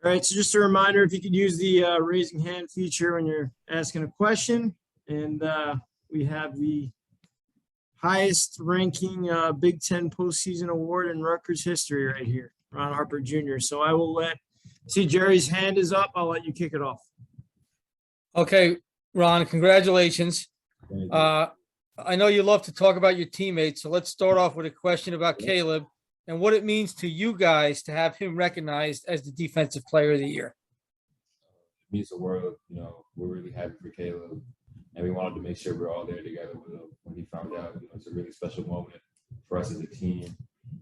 All right, so just a reminder, if you could use the raising hand feature when you're asking a question. And we have the highest ranking Big Ten postseason award in Rutgers history right here, Ron Harper Jr. So I will see Jerry's hand is up. I'll let you kick it off. Okay, Ron, congratulations. I know you love to talk about your teammates, so let's start off with a question about Caleb and what it means to you guys to have him recognized as the Defensive Player of the Year. It means the world. We're really happy for Caleb, and we wanted to make sure we're all there together with him when he found out. It's a really special moment for us as a team,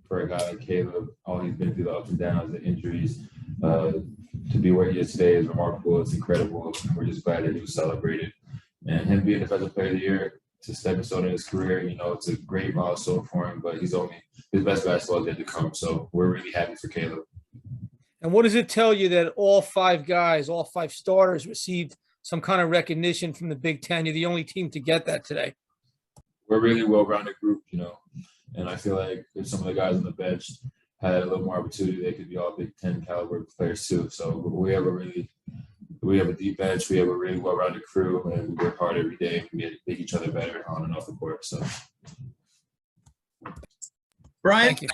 for a guy like Caleb. All he's been through, the ups and downs, the injuries, to be where he is today is remarkable. It's incredible, and we're just glad that he was celebrated. And him being Defensive Player of the Year, to stepping stone in his career, it's a great milestone for him, but his best basketball is yet to come. So we're really happy for Caleb. And what does it tell you that all five starters received some kind of recognition from the Big Ten? You're the only team to get that today. We're a really well-rounded group, and I feel like if some of the guys on the bench had a little more opportunity, they could be all Big Ten caliber players too. So we have a deep bench, we have a really well-rounded crew, and we work hard every day to make each other better on and off the court. So, Brian? Thank you.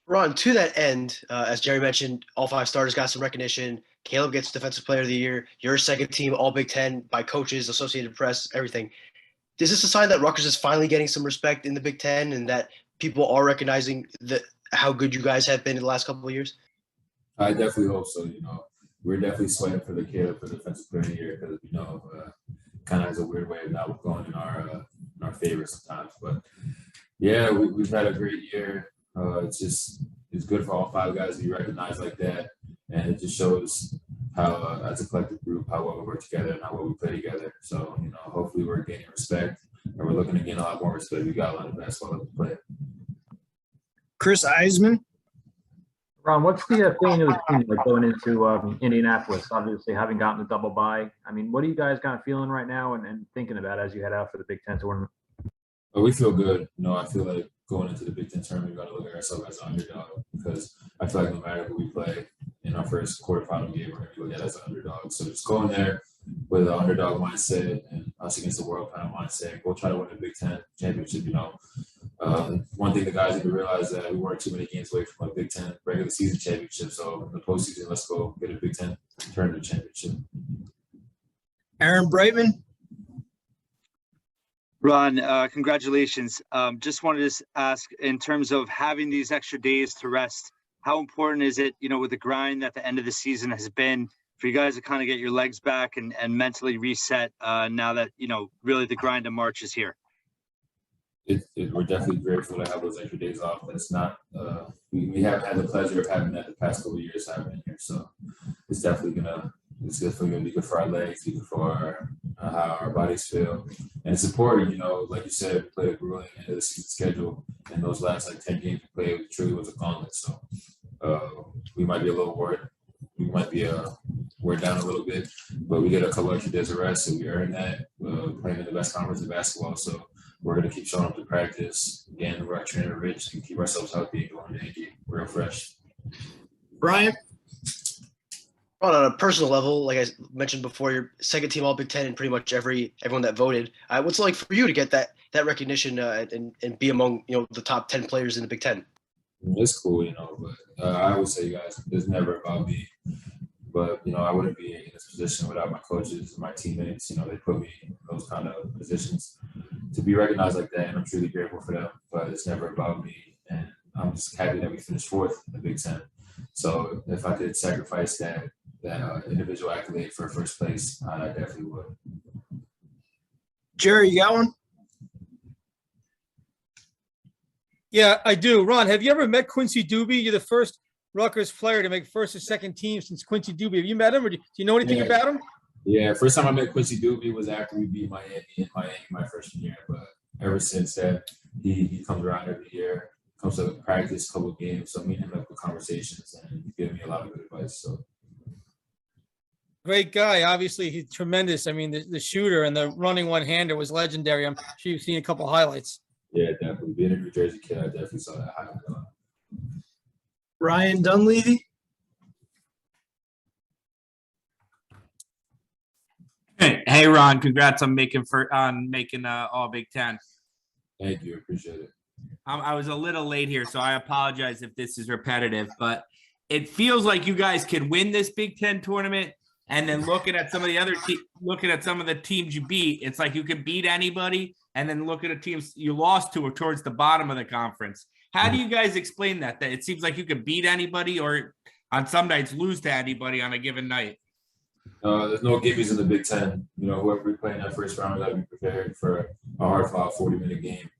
Ron, to that end, as Jerry mentioned, all five starters got some recognition. Caleb gets Defensive Player of the Year. You're second team All Big Ten by coaches, Associated Press, everything. Is this a sign that Rutgers is finally getting some respect in the Big Ten and that people are recognizing how good you guys have been in the last couple of years? I definitely hope so. We're definitely sweating for the Caleb for Defensive Player of the Year because kind of has a weird way of not going in our favor sometimes. But yeah, we've had a great year. It's good for all five guys to be recognized like that, and it just shows how as a collective group how well we work together and how well we play together. So hopefully we're gaining respect, and we're looking to gain a lot more respect. We got a lot of basketball to play. Chris Eisman. Ron, what's the feeling of the team like going into Indianapolis? Obviously, having gotten the double bye. I mean, what are you guys kind of feeling right now and thinking about as you head out for the Big Ten tournament? Well, we feel good. I feel like going into the Big Ten tournament, we got to look at ourselves as an underdog because I feel like no matter who we play in our first quarterfinal game, we're going to be looked at as an underdog. So just going there with an underdog mindset and us against the world kind of mindset, we'll try to win the Big Ten championship. One thing the guys need to realize is that we weren't too many games away from a Big Ten regular season championship. So in the postseason, let's go get a Big Ten tournament championship. Aaron Brightman. Ron, congratulations. Just wanted to ask, in terms of having these extra days to rest, how important is it, with the grind that the end of the season has been for you guys to kind of get your legs back and mentally reset now that, really the grind of March is here? We're definitely grateful to have those extra days off. That's not we haven't had the pleasure of having that the past couple of years I've been here. So it's definitely gonna be good for our legs, good for how our bodies feel. And it's important, like you said, we played a grueling end of the season schedule, and those last 10 games we played truly was a gauntlet. So we might be a little worried. We might be we're down a little bit, but we get a couple extra days of rest, so we earned that playing in the best conference in basketball. So we're going to keep showing up to practice. Again, we're trainer rich and keep ourselves healthy and going to Yankee real fresh. Brian? On a personal level, like I mentioned before, you're second team All Big Ten in pretty much everyone that voted. What's it like for you to get that recognition and be among the top 10 players in the Big Ten? It's cool, but I would say, guys, it's never about me. But I wouldn't be in this position without my coaches and my teammates. They put me in those kind of positions to be recognized like that, and I'm truly grateful for them. But it's never about me, and I'm just happy that we finished fourth in the Big Ten. So if I could sacrifice that individual accolade for first place, I definitely would. Jerry, you got one? Yeah, I do. Ron, have you ever met Quincy Doobie? You're the first Rutgers player to make first or second team since Quincy Doobie. Have you met him, or do you know anything about him? Yeah, first time I met Quincy Doobie was after we beat Miami my freshman year. But ever since that, he comes around every year, comes to practice, a couple of games. So me and him have good conversations, and he's giving me a lot of good advice. So great guy. Obviously, he's tremendous. I mean, the shooter and the running one-hander was legendary. I'm sure you've seen a couple of highlights. Yeah, definitely. Being a New Jersey kid, I definitely saw that highlight. Ryan Dunleavy. Hey, Ron, congrats on making all Big Ten. Thank you. Appreciate it. I was a little late here, so I apologize if this is repetitive, but it feels like you guys could win this Big Ten tournament. And then looking at some of the teams you beat, it's like you could beat anybody. And then look at the teams you lost to or towards the bottom of the conference. How do you guys explain that? That it seems like you could beat anybody or on some nights lose to anybody on a given night? There's no gimmies in the Big Ten. You know, whoever we play in that first round, we got to be prepared for a hard-fought 40-minute game.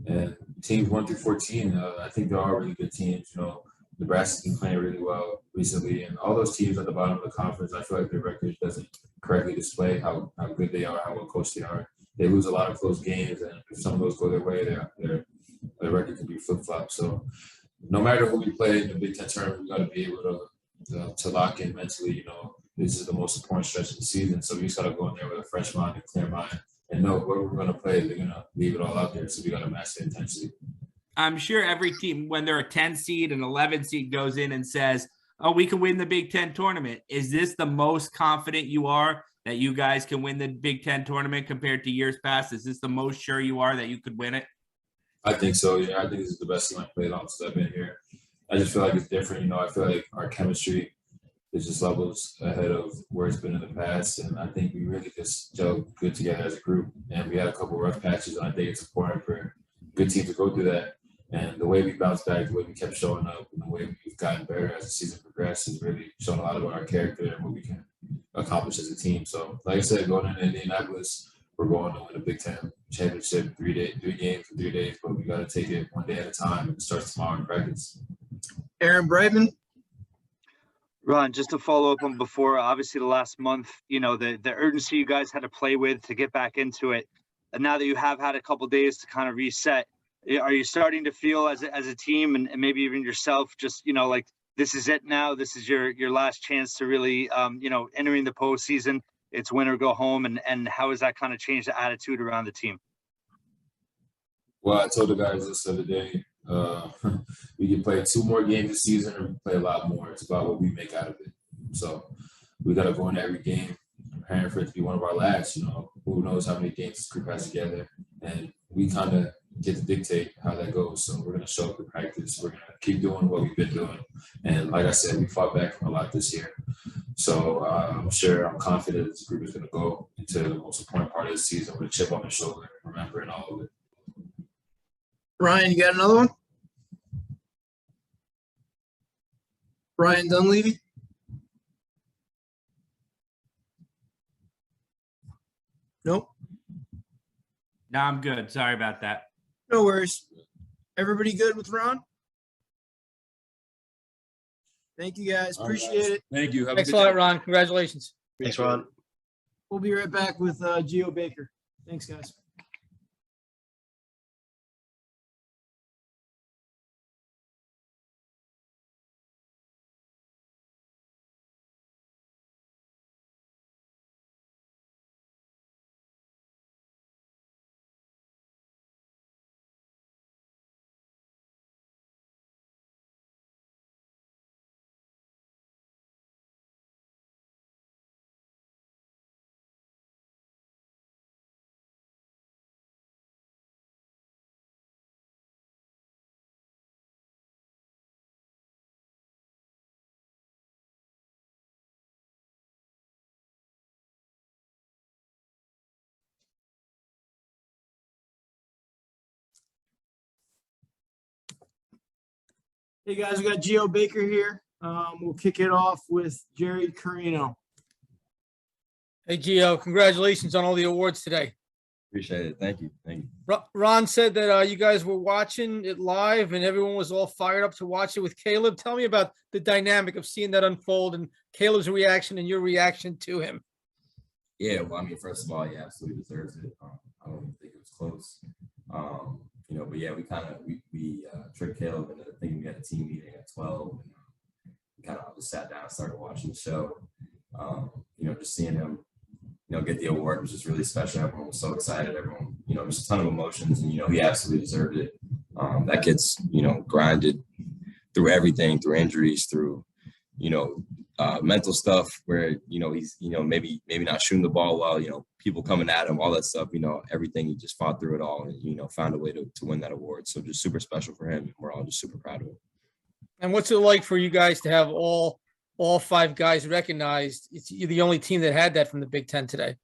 And teams 1 through 14, I think they're all really good teams. You know, Nebraska's been playing really well recently, and all those teams at the bottom of the conference, I feel like their record doesn't correctly display how good they are, how well coached they are. They lose a lot of close games, and if some of those go their way, their record can be flip-flop. So no matter who we play in the Big Ten tournament, we got to be able to lock in mentally. You know, this is the most important stretch of the season, so we just got to go in there with a fresh mind and clear mind and know where we're going to play. They're going to leave it all out there, so we got to match the intensity. I'm sure every team, when they're a 10 seed and 11 seed, goes in and says, oh, we can win the Big Ten tournament. Is this the most confident you are that you guys can win the Big Ten tournament compared to years past? Is this the most sure you are that you could win it? I think so. Yeah, I think this is the best team I've played on since I've been here. I just feel like it's different. You know, I feel like our chemistry is just levels ahead of where it's been in the past. And I think we really just gel good together as a group. And we had a couple of rough patches, and I think it's important for good teams to go through that. And the way we bounced back, the way we kept showing up, and the way we've gotten better as the season progressed has really shown a lot about our character and what we can accomplish as a team. So, like I said, going into Indianapolis, we're going to win a Big Ten championship, 3 games in 3 days, but we got to take it one day at a time. It starts tomorrow in practice. Aaron Brightman. Ron, just to follow up on before, obviously the last month, you know, the urgency you guys had to play with to get back into it. And now that you have had a couple of days to kind of reset, are you starting to feel as a team and maybe even yourself, just, you know, like this is it now, this is your last chance to really, you know, entering the postseason, it's win or go home. And how has that kind of changed the attitude around the team? Well, I told the guys this the other day, we can play 2 more games this season or we can play a lot more. It's about what we make out of it. So we got to go into every game preparing for it to be one of our last. You know, who knows how many games this group has together. And we kind of get to dictate how that goes. So we're going to show up in practice. We're going to keep doing what we've been doing. And like I said, we fought back from a lot this year. So I'm confident this group is going to go into the most important part of the season with a chip on their shoulder, remembering all of it. Ryan, you got another one? Ryan Dunleavy? Nope. No, I'm good. Sorry about that. No worries. Everybody good with Ron? Thank you, guys. All right, Appreciate guys. it. Thank you. Have Thanks a good lot, day. Ron. Congratulations. Thanks, Ron. We'll be right back with Geo Baker. Thanks, guys. Hey guys, we got Geo Baker here. We'll kick it off with Jerry Carino. Hey, Gio, congratulations on all the awards today. Appreciate it. Thank you. Thank you. Ron said that you guys were watching it live and everyone was all fired up to watch it with Caleb. Tell me about the dynamic of seeing that unfold and Caleb's reaction and your reaction to him. Yeah, well, I mean, first of all, he absolutely deserves it. I don't even think it was close. You know, but yeah, we tricked Caleb into thinking we had a team meeting at 12. And we kind of just sat down and started watching the show. You know, just seeing him, you know, get the award was just really special. Everyone was so excited. Everyone, you know, just a ton of emotions, and you know, he absolutely deserved it. That kid's, you know, grinded through everything, through injuries, through, you know, mental stuff where, he's, maybe not shooting the ball well, people coming at him, all that stuff, everything, he just fought through it all and, found a way to win that award. So just super special for him. We're all just super proud of him. And what's it like for you guys to have all 5 guys recognized? You're the only team that had that from the Big Ten today.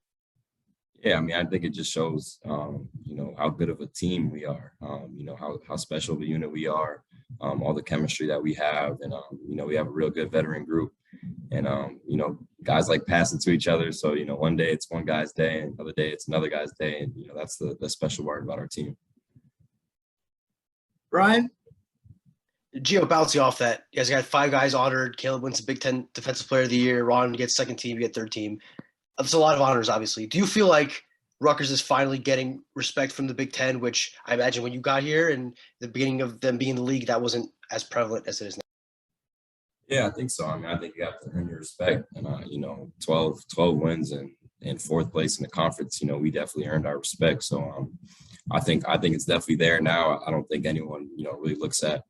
Yeah, I mean, I think it just shows, how good of a team we are, how special of a unit we are, all the chemistry that we have. And, we have a real good veteran group. And, guys like passing to each other. So, one day it's one guy's day and another day it's another guy's day. And, that's the special part about our team. Ryan? Geo, bouncing off that, you guys got 5 guys honored. Caleb wins the Big Ten Defensive Player of the Year. Ron gets second team, you get third team. That's a lot of honors, obviously. Do you feel like Rutgers is finally getting respect from the Big Ten, which I imagine when you got here and the beginning of them being in the league, that wasn't as prevalent as it is now? Yeah, I think so. I mean, I think you have to earn your respect. And, 12 wins and in 4th place in the conference, we definitely earned our respect. So I think it's definitely there now. I don't think anyone, really looks at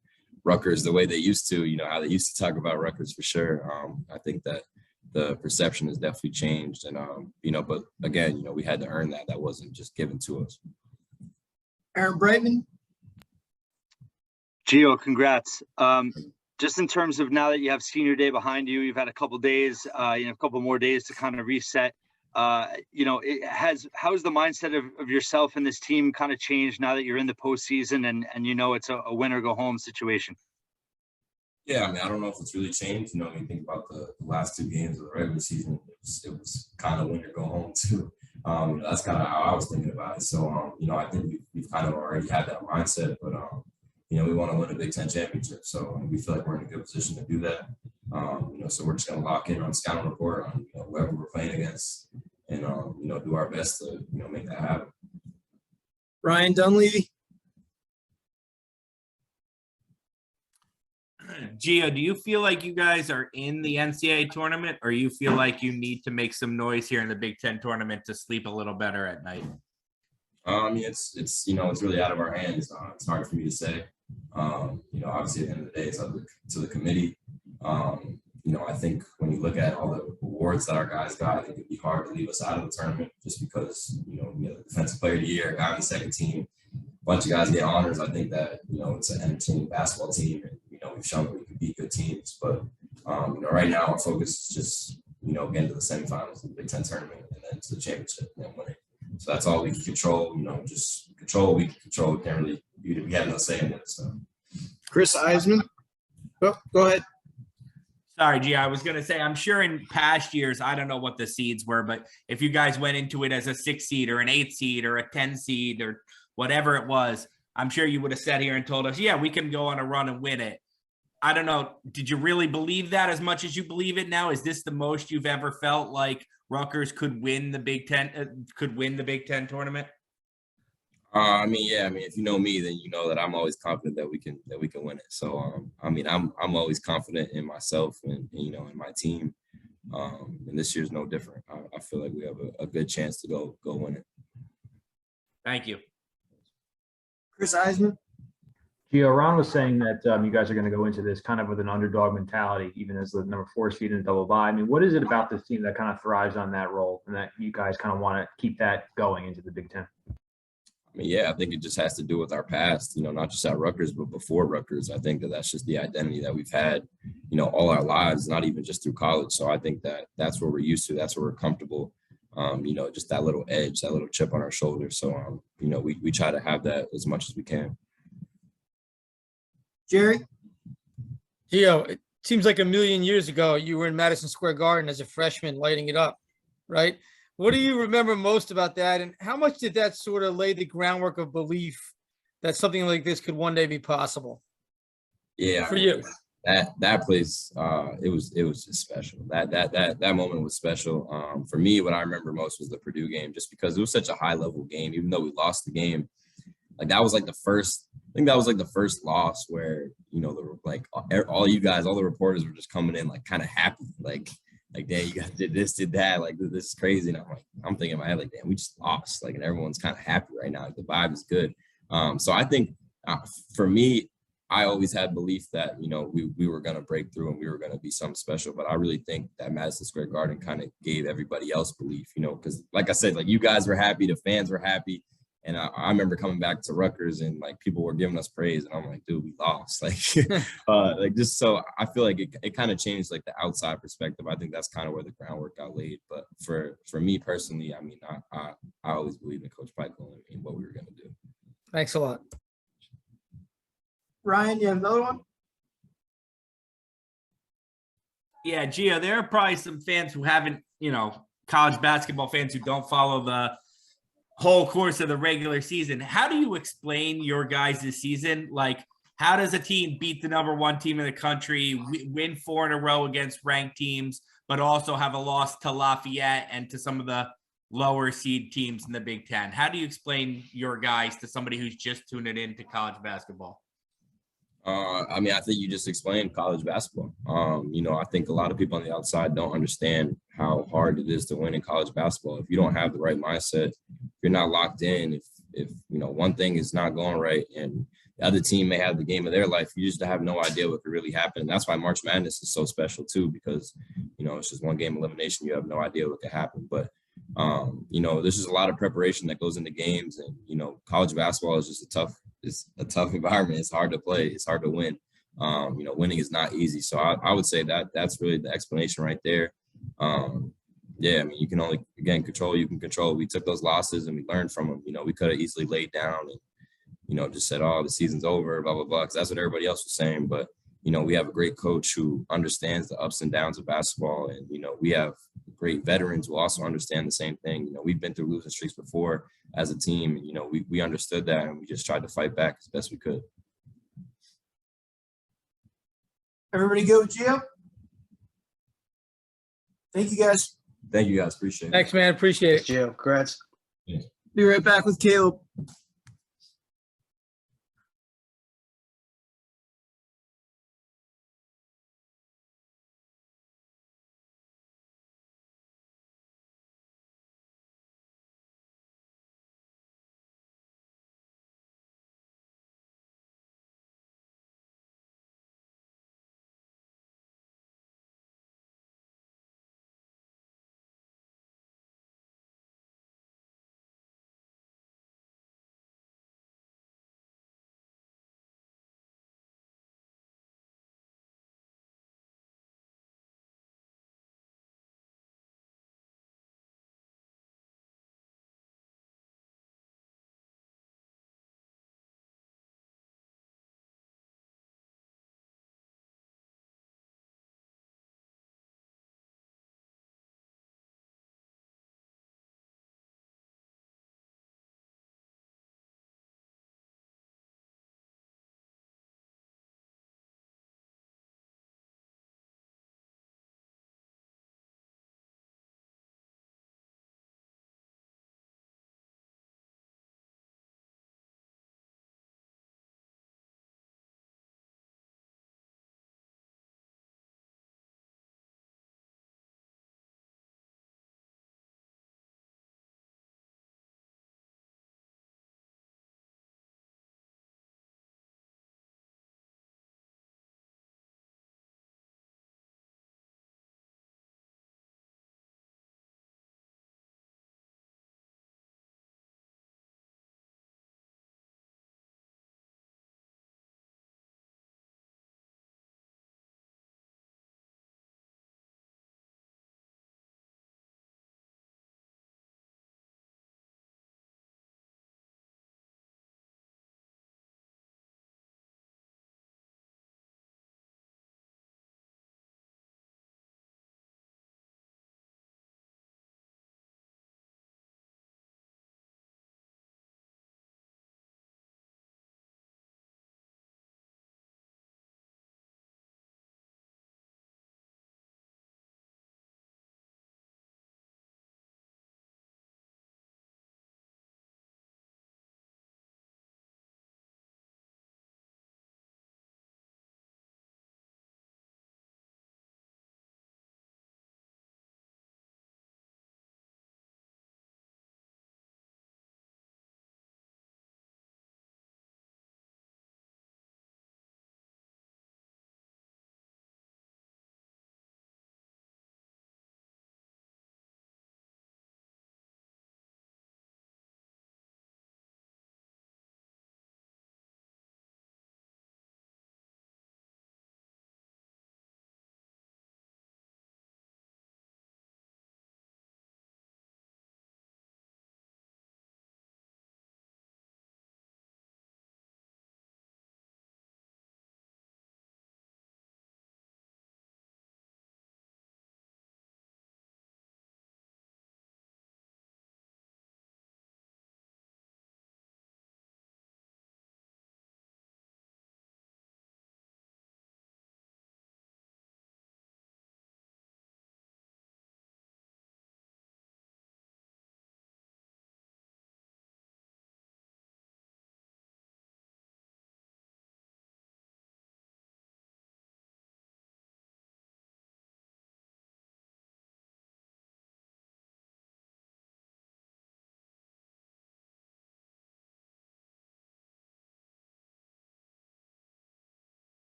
Rutgers the way they used to, how they used to talk about Rutgers for sure. I think that the perception has definitely changed. And, but again, we had to earn that. That wasn't just given to us. Aaron Brightman? Geo, congrats. Just in terms of now that you have senior day behind you, you've had a couple days, a couple more days to kind of reset. How's the mindset of yourself and this team kind of changed now that you're in the postseason and it's a win or go home situation? Yeah, I mean, I don't know if it's really changed. When you think about the last 2 games of the regular season, it was kind of win or go home too. That's kind of how I was thinking about it. So, I think we've kind of already had that mindset, but we want to win a Big Ten championship. So we feel like we're in a good position to do that. So we're just going to lock in on scouting report on whoever we're playing against and, do our best to, make that happen. Ryan Dunleavy? Gio, do you feel like you guys are in the NCAA tournament, or you feel like you need to make some noise here in the Big Ten tournament to sleep a little better at night? I mean, it's really out of our hands. It's hard for me to say. Obviously at the end of the day, it's up to the committee. I think when you look at all the awards that our guys got, I think it'd be hard to leave us out of the tournament just because, we have the Defensive Player of the Year, guy on the second team, a bunch of guys get honors. I think that, it's an entertaining basketball team and, we've shown that we can beat good teams. But, right now our focus is just, getting to the semifinals of the Big Ten tournament and then to the championship and then winning. So that's all we can control, just control what we can control. We can't really, we have no say in it. So, Chris Eisman? Oh, go ahead. Sorry, G. I was going to say, I'm sure in past years, I don't know what the seeds were, but if you guys went into it as a 6 seed or an 8 seed or a 10 seed or whatever it was, I'm sure you would have sat here and told us, yeah, we can go on a run and win it. I don't know. Did you really believe that as much as you believe it now? Is this the most you've ever felt like Rutgers could win the Big Ten tournament? If you know me, then you know that I'm always confident that we can win it. So, I'm always confident in myself and in my team. And this year's no different. I feel like we have a good chance to go win it. Thank you. Chris Eisman? Gio, Ron was saying that you guys are going to go into this kind of with an underdog mentality, even as the number 4 seed in the double bye. I mean, what is it about this team that kind of thrives on that role and that you guys kind of want to keep that going into the Big Ten? I think it just has to do with our past, not just at Rutgers, but before Rutgers. I think that that's just the identity that we've had, all our lives, not even just through college. So I think that that's what we're used to. That's where we're comfortable. Just that little edge, that little chip on our shoulder. So, we try to have that as much as we can. Jerry? Gio, it seems like a million years ago, you were in Madison Square Garden as a freshman lighting it up, right? What do you remember most about that? And how much did that sort of lay the groundwork of belief that something like this could one day be possible? Yeah. For you. That place, it was just special. That moment was special. For me, what I remember most was the Purdue game, just because it was such a high level game, even though we lost the game. Like that was like the first loss where, all you guys, all the reporters were just coming in like kind of happy. Like, damn, you guys did this, did that. Like, this is crazy. And I'm thinking in my head, like, damn, we just lost. Like, and everyone's kind of happy right now. Like, the vibe is good. So I think for me, I always had belief that, we were going to break through and we were going to be something special. But I really think that Madison Square Garden kind of gave everybody else belief, because like I said, like you guys were happy, the fans were happy. And I remember coming back to Rutgers and like people were giving us praise and I'm like, dude, we lost. Like just so I feel like it kind of changed like the outside perspective. I think that's kind of where the groundwork got laid. But for me personally, I mean, I always believed in Coach Pikel and what we were going to do. Thanks a lot. Ryan, you have another one? Yeah, Gio, there are probably some fans who haven't, college basketball fans who don't follow the whole course of the regular season. How do you explain your guys' season? Like, how does a team beat the number one team in the country, win 4 in a row against ranked teams, but also have a loss to Lafayette and to some of the lower seed teams in the Big Ten? How do you explain your guys to somebody who's just tuning in to college basketball? I mean, I think you just explained college basketball. I think a lot of people on the outside don't understand how hard it is to win in college basketball. If you don't have the right mindset, if you're not locked in, if one thing is not going right and the other team may have the game of their life, you just have no idea what could really happen. And that's why March Madness is so special too, because, it's just one game elimination. You have no idea what could happen. But, there's just a lot of preparation that goes into games and, college basketball is just it's a tough environment. It's hard to play. It's hard to win. Winning is not easy. So I would say that that's really the explanation right there. Yeah, I mean, you can only, again, control you can control. We took those losses and we learned from them. We could have easily laid down and, just said, oh, the season's over, blah, blah, blah, because that's what everybody else was saying. But, we have a great coach who understands the ups and downs of basketball. And, we have great veterans who also understand the same thing. We've been through losing streaks before as a team. And, we understood that and we just tried to fight back as best we could. Everybody go, Gio? Thank you, guys. Thank you guys. Appreciate it. Thanks, man. Appreciate it. Gio, congrats. Be right back with Caleb.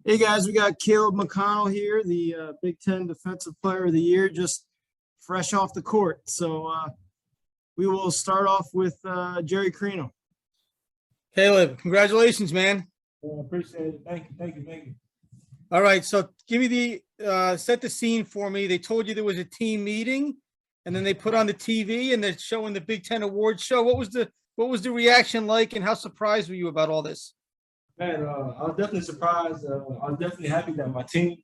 Hey guys, we got Caleb McConnell here, the Big Ten Defensive Player of the Year, just fresh off the court. So we will start off with Jerry Carino. Caleb, congratulations, man. Appreciate it. Thank you. All right, so give me the set the scene for me. They told you there was a team meeting, and then they put on the TV and they're showing the Big Ten Awards show. What was the reaction like, and how surprised were you about all this? Man, I was definitely surprised. I was definitely happy that my team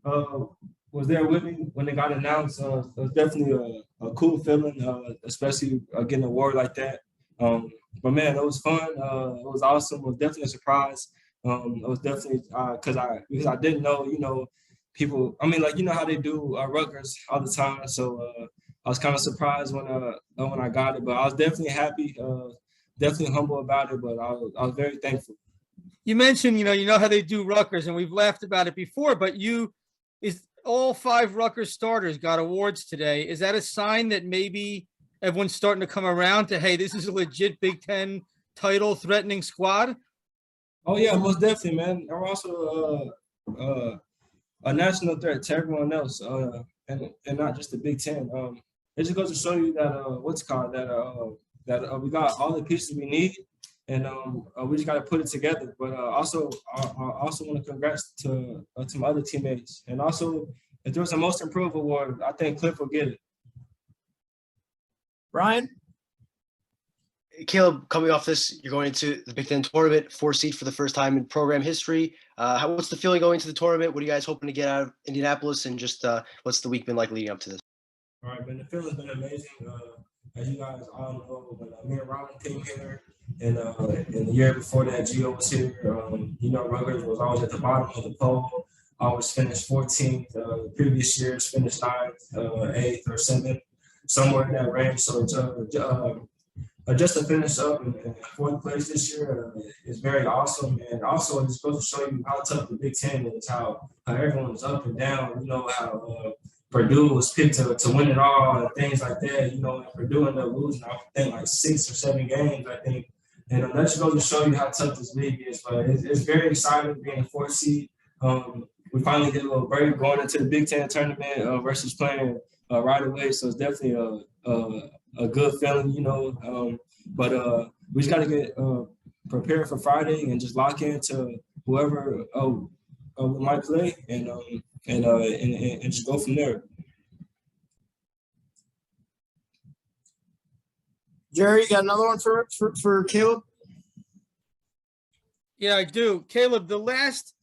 was there with me when they got announced. It was definitely a cool feeling, especially getting an award like that. But man, it was fun. It was awesome. It was definitely a surprise. It was definitely because I didn't know, people. I mean, like, you know how they do Rutgers all the time. So I was kind of surprised when I got it, but I was definitely happy, definitely humble about it. But I was very thankful. You mentioned, you know how they do Rutgers, and we've laughed about it before, but all 5 Rutgers starters got awards today. Is that a sign that maybe everyone's starting to come around to, hey, this is a legit Big Ten title threatening squad? Oh yeah, most definitely, man. I'm also a national threat to everyone else, and not just the Big Ten. It just goes to show you that that we got all the pieces we need, and we just got to put it together. But I also want to congrats to my other teammates, and also if there was a Most Improved award, I think Cliff will get it. Brian? Caleb, coming off this, you're going into the Big Ten tournament, 4 seed for the first time in program history. What's the feeling going to the tournament? What are you guys hoping to get out of Indianapolis? And just what's the week been like leading up to this? All right, man, the feeling's been amazing. As you guys all know, when me and Ron came here, and the year before that, Geo was here. Rutgers was always at the bottom of the poll. Always finished 14th. Previous years finished 9th, 8th, or 7th, somewhere in that range. So just to finish up in 4th place this year is very awesome. And also, it just goes to show you how tough the Big Ten is, how everyone's up and down. You know, how Purdue was picked to win it all and things like that. You know, and Purdue ended up losing, I think, like 6 or 7 games, I think. And that just goes to show you how tough this league is. But it's very exciting being a 4th seed. We finally get a little break going into the Big Ten tournament versus playing right away. So it's definitely a good feeling, but we just got to get prepared for Friday and just lock into whoever we might play and just go from there. Jerry, you got another one for Caleb? Yeah, I do. Caleb, the last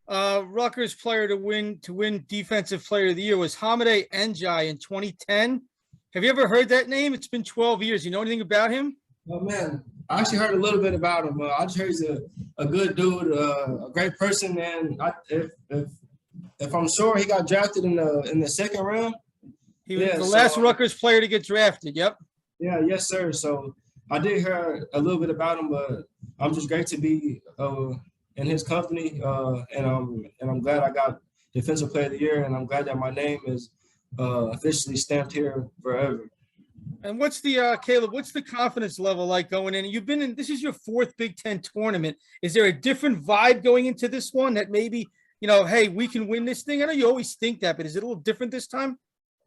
Rutgers player to win Defensive Player of the Year was Hamideh Njai in 2010. Have you ever heard that name? It's been 12 years. You know anything about him? Oh man, I actually heard a little bit about him. I just heard he's a good dude, a great person, and if I'm sure he got drafted in the 2nd round. He was the last Rutgers player to get drafted. Yep. Yeah, yes, sir. So I did hear a little bit about him, but I'm just great to be in his company, and I'm glad I got Defensive Player of the Year, and I'm glad that my name is officially stamped here forever. And what's the Caleb? What's the confidence level like going in? You've been in. This is your 4th Big Ten tournament. Is there a different vibe going into this one that maybe hey, we can win this thing? I know you always think that, but is it a little different this time?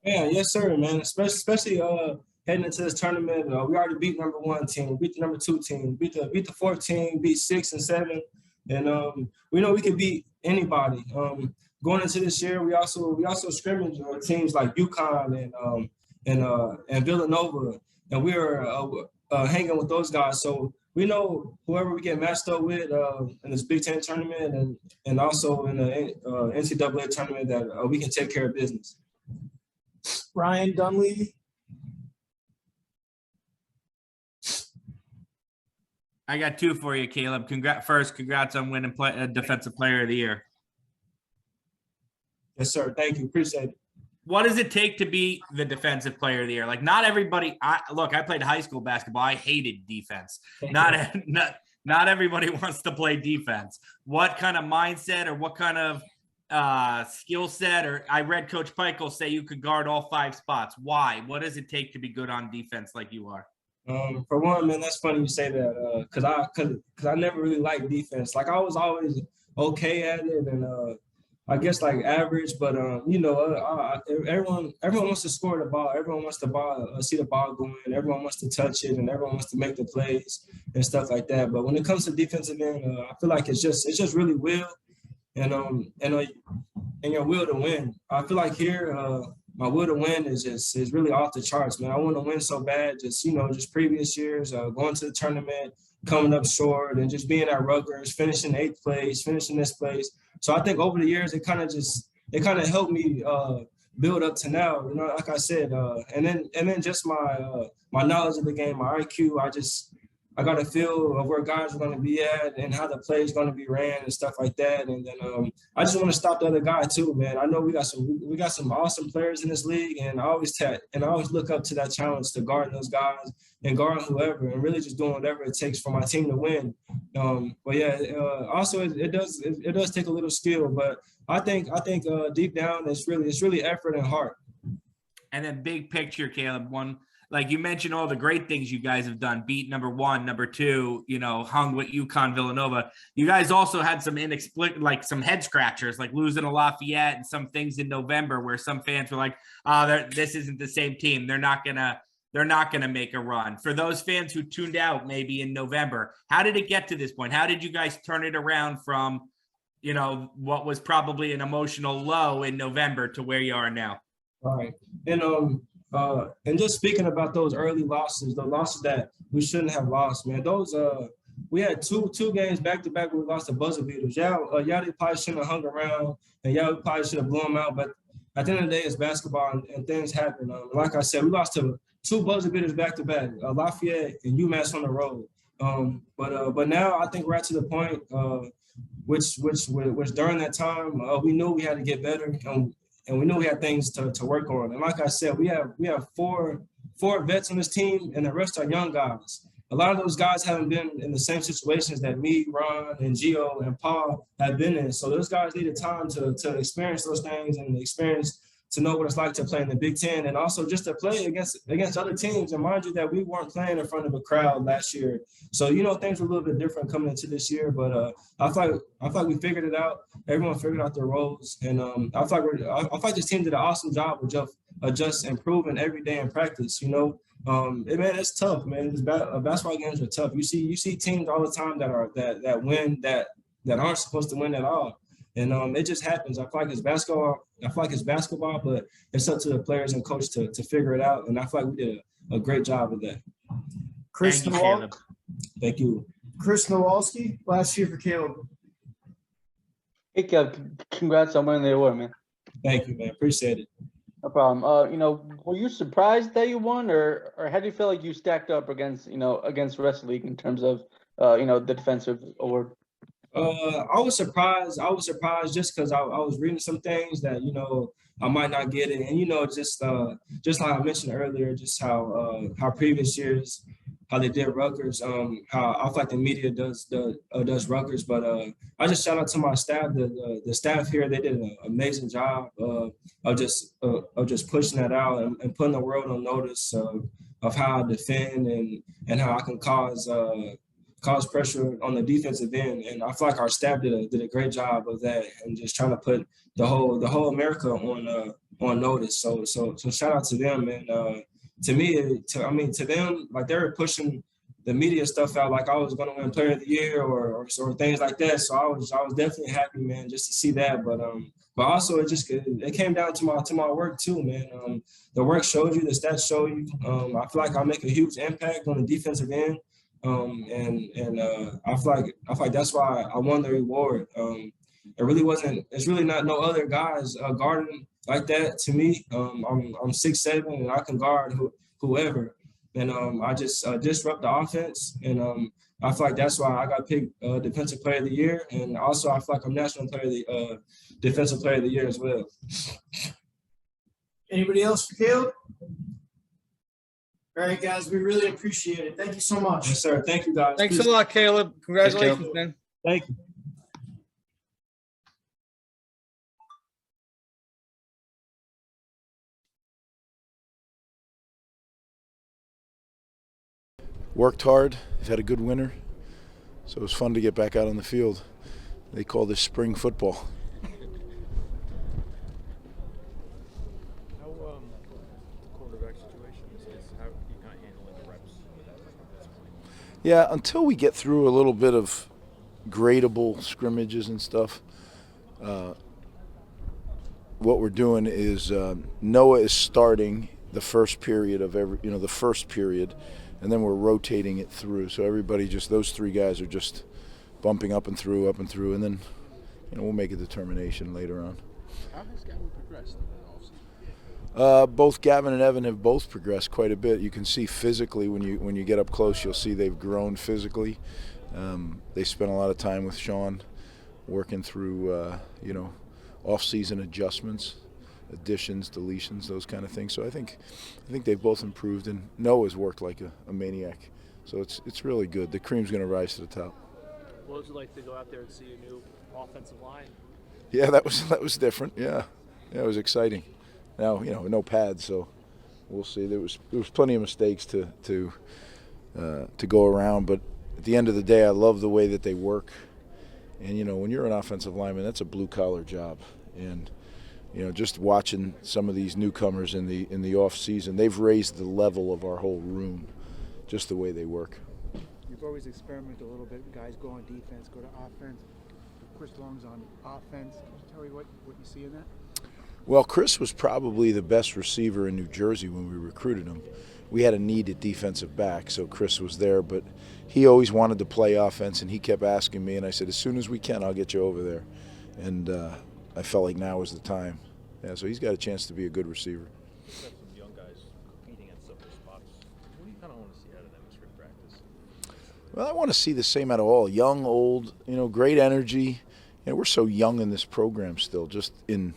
Yeah, yes, sir, man. Especially heading into this tournament, we already beat number 1 team, beat the number 2 team, beat the 4th team, beat 6 and 7, and we know we can beat anybody. Going into this year, we also scrimmage teams like UConn and Villanova, and we were hanging with those guys. So we know whoever we get matched up with in this Big Ten tournament and also in the NCAA tournament that we can take care of business. Ryan Dunleavy. I got 2 for you, Caleb. Congrats on winning Defensive Player of the Year. Yes, sir. Thank you. Appreciate it. What does it take to be the Defensive Player of the Year? Like, not everybody. I played high school basketball. I hated defense. Not everybody wants to play defense. What kind of mindset or what kind of skill set? Or I read Coach Peichel say you could guard all 5 spots. Why? What does it take to be good on defense like you are? For one, man, that's funny you say that because I never really liked defense. Like I was always okay at it, and I guess like average, but everyone wants to score the ball. Everyone wants to see the ball going. Everyone wants to touch it, and everyone wants to make the plays and stuff like that. But when it comes to defensive end, I feel like it's just really will and your will to win. I feel like here, my will to win is really off the charts, man. I want to win so bad. Just previous years, going to the tournament, coming up short, and just being at Rutgers, finishing 8th place, finishing this place. So I think over the years, it kind of helped me build up to now. Like I said, and then just my knowledge of the game, my IQ. I got a feel of where guys are going to be at and how the play is going to be ran and stuff like that. And then I just want to stop the other guy too, man. I know we got some awesome players in this league, and I always look up to that challenge to guard those guys and guard whoever, and really just doing whatever it takes for my team to win. But yeah, also it does take a little skill, but I think deep down it's really effort and heart. And then big picture, Caleb, like you mentioned all the great things you guys have done, beat number 1, number 2, hung with UConn, Villanova. You guys also had some some head scratchers, like losing to Lafayette and some things in November where some fans were like, this isn't the same team. They're not gonna make a run. For those fans who tuned out maybe in November, how did it get to this point? How did you guys turn it around from, what was probably an emotional low in November to where you are now? All right. And just speaking about those early losses, the losses that we shouldn't have lost, man. Those we had two games back to back where we lost to buzzer beaters. Yeah, they probably shouldn't have hung around, and we probably should have blew them out. But at the end of the day, it's basketball, and things happen. Like I said, we lost to 2 buzzer beaters back to back, Lafayette and UMass on the road. But now I think we're at to the point, which during that time we knew we had to get better. And we knew we had things to work on. And like I said, we have four vets on this team, and the rest are young guys. A lot of those guys haven't been in the same situations that me, Ron, and Geo and Paul have been in. So those guys needed time to experience those things and experience to know what it's like to play in the Big Ten, and also just to play against other teams. And mind you that we weren't playing in front of a crowd last year. So, things were a little bit different coming into this year, but I feel like we figured it out. Everyone figured out their roles. And I feel like this team did an awesome job of just improving every day in practice, man, it's tough, man. Basketball games are tough. You see teams all the time that win that aren't supposed to win at all. And it just happens. I feel like it's basketball, but it's up to the players and coach to figure it out. And I feel like we did a great job of that. Thank you. Chris Nowalski, last year for Caleb. Hey, Caleb, congrats on winning the award, man. Thank you, man. Appreciate it. No problem. Were you surprised that you won, or how do you feel like you stacked up against the rest of the league in terms of, the defensive award? I was surprised. Just because I was reading some things that I might not get it, and just like I mentioned earlier, just how previous years how they did Rutgers, how I feel like the media does Rutgers, but I just shout out to my staff. The staff here, they did an amazing job of just pushing that out and putting the world on notice of how I defend and how I can cause pressure on the defensive end. And I feel like our staff did a great job of that and just trying to put the whole America on notice. So shout out to them. And to them, like they were pushing the media stuff out like I was going to win Player of the Year or things like that. So I was definitely happy, man, just to see that. But also it came down to my work too, man. The work shows you, the stats show you. I feel like I make a huge impact on the defensive end. I feel like that's why I won the award. It's really not no other guys guarding like that to me. I'm 6'7" and I can guard whoever. And I just disrupt the offense. And I feel like that's why I got picked Defensive Player of the Year. And also I feel like I'm National Defensive Player of the Year as well. Anybody else for Caleb? All right, guys, we really appreciate it. Thank you so much. Yes, sir. Thank you, guys. Thanks a lot, Caleb. Congratulations, Caleb. man. Thank you. Worked hard. He's had a good winter, so it was fun to get back out on the field. They call this spring football. How the quarterback situation is how you kind of handling the reps with that at this point? Yeah, until we get through a little bit of gradable scrimmages and stuff, what we're doing is Noah is starting the first period of the first period, and then we're rotating it through. So everybody, just those three guys are just bumping up and through, and then we'll make a determination later on. How has Gavin progressed in the offseason? Both Gavin and Evan have both progressed quite a bit. You can see physically when you get up close, you'll see they've grown physically. They spent a lot of time with Sean working through off-season adjustments, additions, deletions, those kind of things. So I think they've both improved, and Noah's worked like a maniac. So it's really good. The cream's going to rise to the top. What was it like to go out there and see a new offensive line? Yeah, that was different. Yeah, it was exciting. Now no pads, so we'll see. There was plenty of mistakes to go around, but at the end of the day, I love the way that they work. And when you're an offensive lineman, that's a blue collar job. And just watching some of these newcomers in the off season, they've raised the level of our whole room, just the way they work. You've always experimented a little bit. Guys go on defense, go to offense. Chris Long's on offense. Can you tell me what you see in that? Well, Chris was probably the best receiver in New Jersey when we recruited him. We had a need at defensive back, so Chris was there, but he always wanted to play offense, and he kept asking me, and I said, as soon as we can, I'll get you over there. And I felt like now was the time. Yeah, so he's got a chance to be a good receiver. You've got some young guys competing at some spots. What do you kind of want to see out of them in spring practice? Well, I want to see the same out of all. Young, old, great energy. We're so young in this program still, just in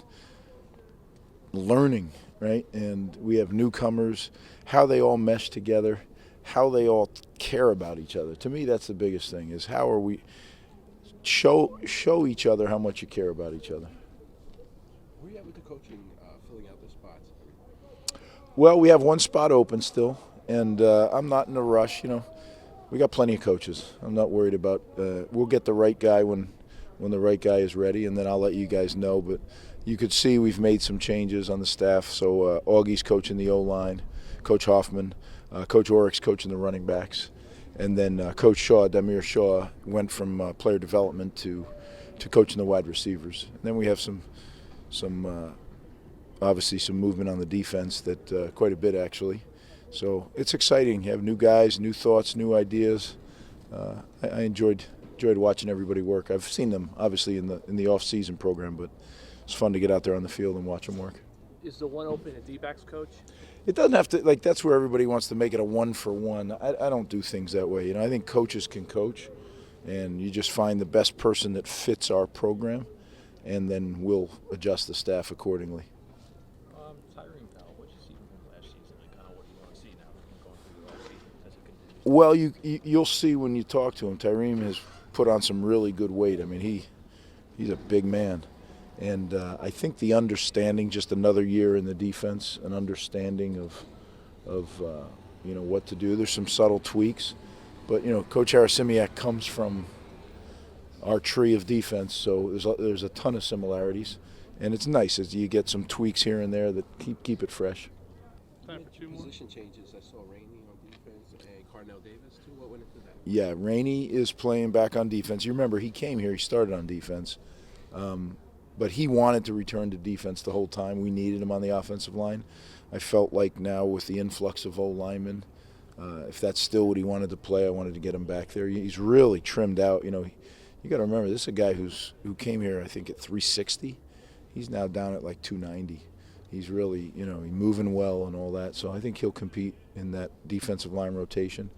learning, right? And we have newcomers, how they all mesh together, how they all care about each other. To me, that's the biggest thing, is how are we show each other how much you care about each other. Where are you at with the coaching, filling out the spots? Well, we have one spot open still, and I'm not in a rush. We got plenty of coaches. I'm not worried about we'll get the right guy when the right guy is ready, and then I'll let you guys know. But you could see we've made some changes on the staff. So Augie's coaching the O-line, Coach Hoffman, Coach Oryx coaching the running backs, and then Coach Shaw, Damir Shaw, went from player development to coaching the wide receivers. And then we have some obviously some movement on the defense, that quite a bit actually. So it's exciting. You have new guys, new thoughts, new ideas. I enjoyed watching everybody work. I've seen them obviously in the off-season program, but it's fun to get out there on the field and watch them work. Is the one open a D-backs coach? It doesn't have to, that's where everybody wants to make it a one-for-one. I don't do things that way. I think coaches can coach, and you just find the best person that fits our program, and then we'll adjust the staff accordingly. Tyreen Powell, what did you see from him last season, and kind of what do you want to see now going through the offseason as he continues? Well, you'll see when you talk to him. Tyreen has put on some really good weight. I mean, he's a big man. And I think the understanding, just another year in the defense, an understanding of what to do. There's some subtle tweaks, but Coach Harasimiak comes from our tree of defense, so there's a ton of similarities, and it's nice as you get some tweaks here and there that keep it fresh. Time for two more position changes. I saw Rainey on defense and Carnell Davis too. What went into that? Yeah, Rainey is playing back on defense. You remember he came here, he started on defense. But he wanted to return to defense the whole time. We needed him on the offensive line. I felt like now with the influx of O-linemen, if that's still what he wanted to play, I wanted to get him back there. He's really trimmed out. You got to remember, this is a guy who came here, I think, at 360. He's now down at like 290. He's really, he's moving well and all that. So I think he'll compete in that defensive line rotation.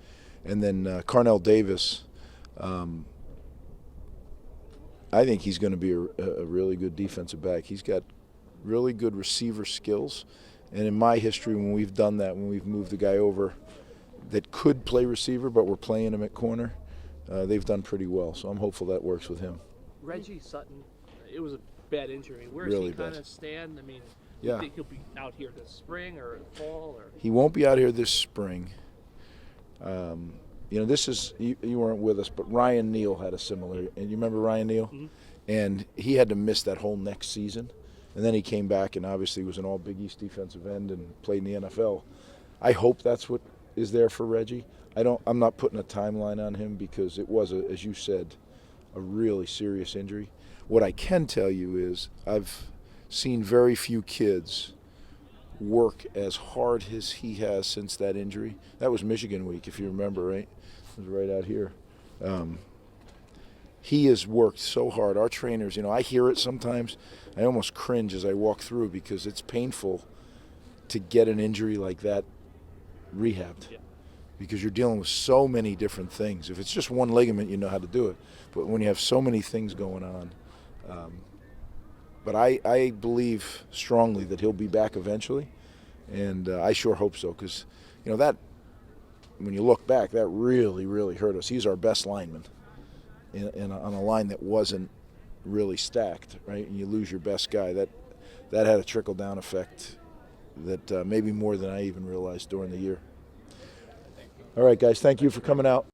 And then Carnell Davis, I think he's going to be a really good defensive back. He's got really good receiver skills. And in my history, when we've done that, when we've moved a guy over that could play receiver, but we're playing him at corner, they've done pretty well. So I'm hopeful that works with him. Reggie Sutton, it was a bad injury. Where does Really he kind bad. of stand? I mean, Yeah. you think he'll be out here this spring or fall? Or He won't be out here this spring. This is, you weren't with us, but Ryan Neal had a similar, and you remember Ryan Neal? Mhm. and he had to miss that whole next season. And then he came back and obviously was an all Big East defensive end and played in the NFL. I hope that's what is there for Reggie. I'm not putting a timeline on him because it was, as you said, a really serious injury. What I can tell you is I've seen very few kids work as hard as he has since that injury. That was Michigan week, if you remember, right? It was right out here. He has worked so hard. Our trainers, I hear it sometimes. I almost cringe as I walk through because it's painful to get an injury like that rehabbed because you're dealing with so many different things. If it's just one ligament, you know how to do it. But when you have so many things going on, but I believe strongly that he'll be back eventually, and I sure hope so because, that when you look back, that really, really hurt us. He's our best lineman on a line that wasn't really stacked, right? And you lose your best guy. That had a trickle-down effect that maybe more than I even realized during the year. All right, guys, thank you for coming out.